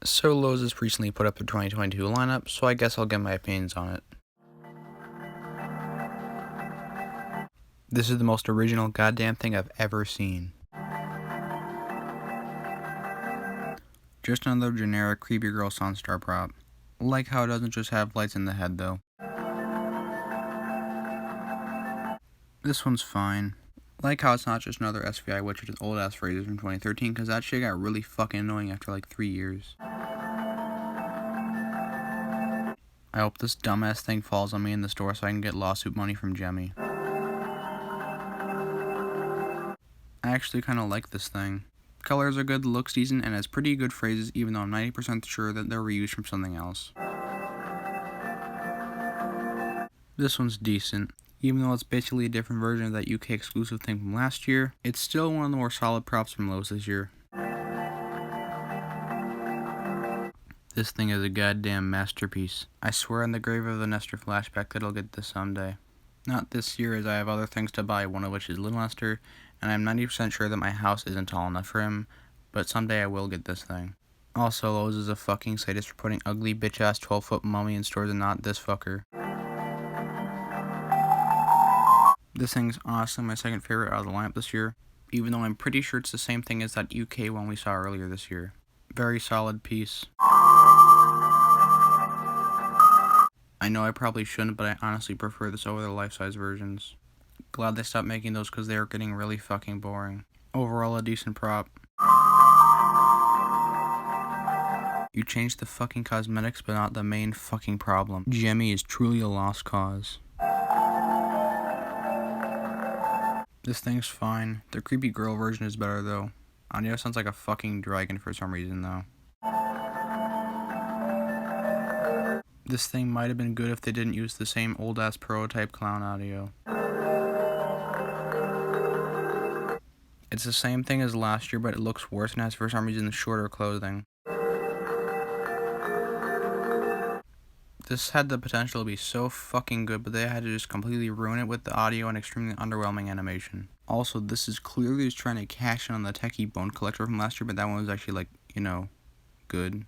So Lowe's has recently put up their 2022 lineup, so I guess I'll get my opinions on it. This is the most original goddamn thing I've ever seen. Just another generic creepy girl Sunstar prop. Like how it doesn't just have lights in the head though. This one's fine. Like how it's not just another SVI witch with old ass phrases from 2013, cause that shit got really fucking annoying after like 3 years. I hope this dumbass thing falls on me in the store so I can get lawsuit money from Jemmy. I actually kinda like this thing. Colors are good, looks decent, and has pretty good phrases even though I'm 90% sure that they're reused from something else. This one's decent. Even though it's basically a different version of that UK exclusive thing from last year, it's still one of the more solid props from Lowe's this year. This thing is a goddamn masterpiece. I swear on the grave of the Nestor flashback that I'll get this someday. Not this year, as I have other things to buy, one of which is Little Nestor, and I'm 90% sure that my house isn't tall enough for him, but someday I will get this thing. Also, Lowe's is a fucking sadist for putting ugly bitch-ass 12-foot mummy in stores and not this fucker. This thing's honestly my second favorite out of the lineup this year, even though I'm pretty sure it's the same thing as that UK one we saw earlier this year. Very solid piece. I know I probably shouldn't, but I honestly prefer this over the life-size versions. Glad they stopped making those because they are getting really fucking boring. Overall, a decent prop. You changed the fucking cosmetics, but not the main fucking problem. Jemmy is truly a lost cause. This thing's fine. The creepy girl version is better though. Audio sounds like a fucking dragon for some reason though. This thing might have been good if they didn't use the same old ass prototype clown audio. It's the same thing as last year, but it looks worse and has for some reason shorter clothing. This had the potential to be so fucking good, but they had to just completely ruin it with the audio and extremely underwhelming animation. Also, this is clearly just trying to cash in on the techie bone collector from last year, but that one was actually like, good.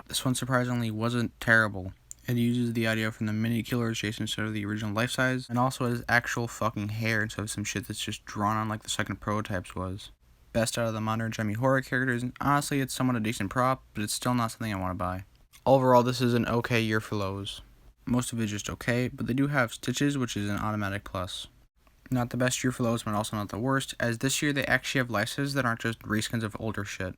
This one surprisingly wasn't terrible. It uses the audio from the mini killers Jason instead of the original life size, and also it has actual fucking hair instead of some shit that's just drawn on like the second prototypes was. Best out of the modern Jemmy horror characters, and honestly it's somewhat a decent prop, but it's still not something I want to buy. Overall, this is an okay year for Lowe's. Most of it is just okay, but they do have stitches, which is an automatic plus. Not the best year for Lowe's, but also not the worst, as this year they actually have licenses that aren't just reskins of older shit.